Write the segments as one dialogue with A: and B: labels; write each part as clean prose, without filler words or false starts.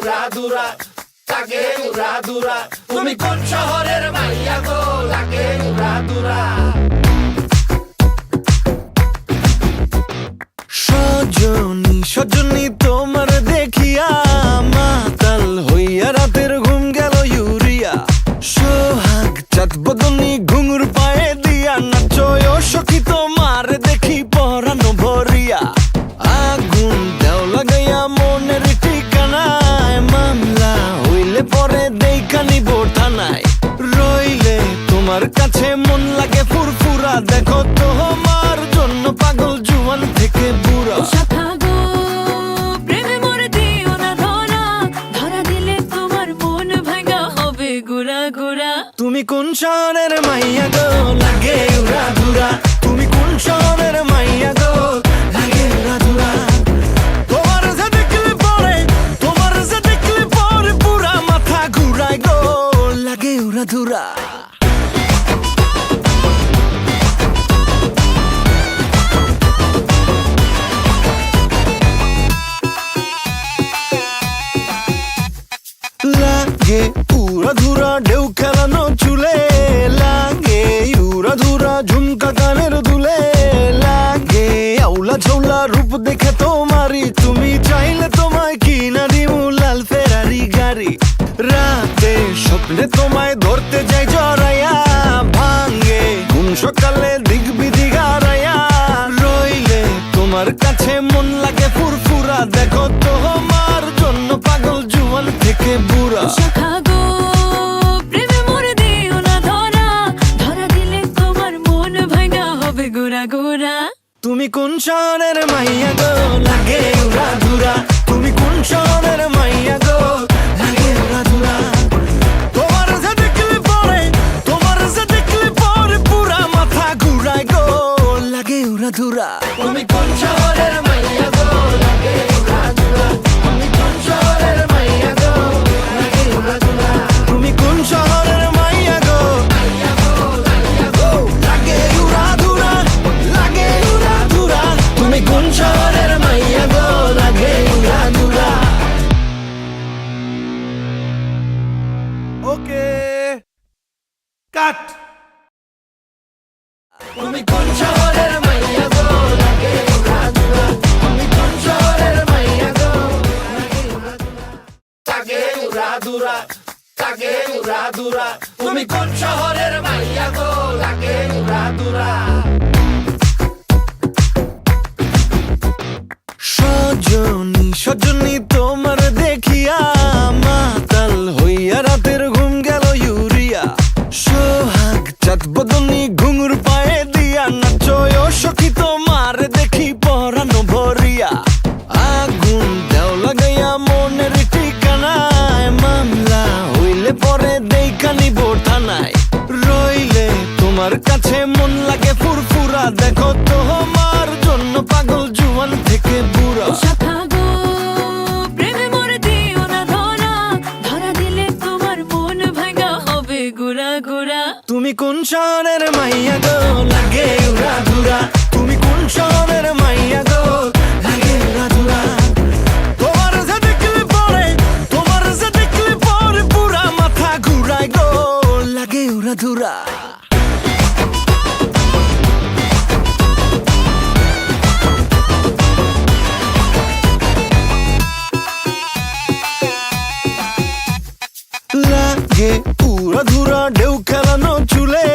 A: উড়াদুরা লাগে উড়াদুরা তুমি কোন শহরের মাইয়া গো লাগে উড়াদুরা
B: সজনী সজনী তোমার দেখিয়া মাতাল হইয়া রাতের ঘুম গেল ইউরিয়া সোহাগ চাঁদ বদনী ঘুঙুর পায়ে দিয়া নাচয় সখী তোমার দেখি পরানো ভরিয়া আগুন দেও লাগাইয়া মনের ঠিকানায় মামলা হইলে পরে দেইখা নিব থানায় রইলে তোমার কাছে মন লাগে ফুরফুরা দেখো তোমার জন্য পাগল জুয়ান থেকে বুড়া তুমি কোন শহরের মাইয়া গো লাগে উড়াদুরা তুমি কোন শহরের মাইয়া গো লাগে উড়াদুরা তোমার যে দেখলে পরে পুরা মাথা ঘুরায় গো লাগে উড়াদুরা লাগে উড়াধুরা ঢেউ খেলানো চুলে লাগে উড়াধুরা ঝুমকা কানের দুলে লাগে আউলা ঝৌলা রূপ দেখে তোমারই তুমি চাইলে তোমায় কিনা দিমু লাল ফেরারি গাড়ি রাতে স্বপ্নে তোমায় ধরতে যাই জড়াইয়া ভাঙ্গে ঘুম সকালে দিক বিধি গারাইয়া রইলে তোমার কাছে মন লাগে ফুরফুরা দেখো তোমার জন্য পাগল জুয়ান থেকে বুড়া তুমি কোন শহরের মাইয়া গো লাগে উড়াদুরা তুমি কোন শহরের মাইয়া গো লাগে উড়াদুরা তোমার যে দেখলে পরে পুরা মাথা ঘুরায় গো লাগে উড়াদুরা
A: তুমি কোন শহরের মাইয়া গো লাগে উড়াদুরা তুমি কোন শহরের মাইয়া গো লাগে উড়াদুরা
B: তুমি কোন শহরের মাইয়া গো লাগে উড়াদুরা লাগে উড়াদুরা
A: তুমি কোন শহরের মাইয়া গো লাগে উড়াদুরা
B: ওকে কাট
A: তুমি কোন শহরের মাইয়া গো লাগে উড়াদুরা তুমি কোন শহরের মাইয়া গো লাগে উড়াদুরা লাগে উড়াদুরা তুমি কোন শহরের মাইয়া গো লাগে উড়াদুরা
B: সজনী সজনী তোমার দেখিয়া মাতাল হইয়া রাতের ঘুম গেল ইউরিয়া সোহাগ চাঁদ বদনী ঘুঙুর পায়ে দিয়া নাচয় সখী তোমার দেখি পরানো ভরিয়া আগুন দেও লাগাইয়া মনের ঠিকানায় মামলা হইলে পরে দেইখা নিব থানায় রইলে তোমার কাছে মন লাগে ফুরফুরা দেখো তোমার জন্য পাগল জুয়ান থেকে বুড়া তুমি কোন শহরের মাইয়া গো লাগে উড়াদুরা তুমি কোন শহরের মাইয়া গো লাগে উড়াদুরা তোমার যে দেখলে পরে পুরা মাথা ঘুরায় গো লাগে উড়াদুরা লাগে উড়াধুরা ঢেউ খেলানো চুলে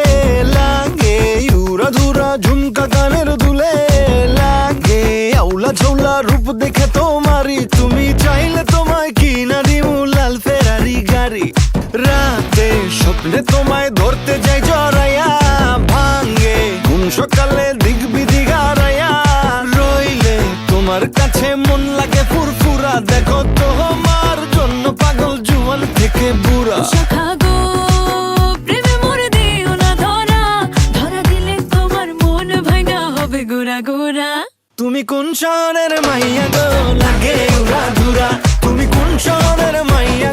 B: লাগে উড়াধুরা ঝুমকা কানের দুলে লাগে আউলা ঝৌলা রূপ দেখে তোমারই তুমি চাইলে তোমায় কিনা দিমু লাল ফেরারি গাড়ি রাতে স্বপ্নে তোমায় ধরতে যাই জড়াইয়া ভাঙ্গে ঘুম সকালে দিক বিধি গারাইয়া রইলে তোমার কাছে মন লাগে ফুরফুরা দেখো তোমার জন্য পাগল জুয়ান থেকে বুড়া তুমি কোন শহরের মাইয়া গো লাগে উড়াদুরা তুমি কোন শহরের মাইয়া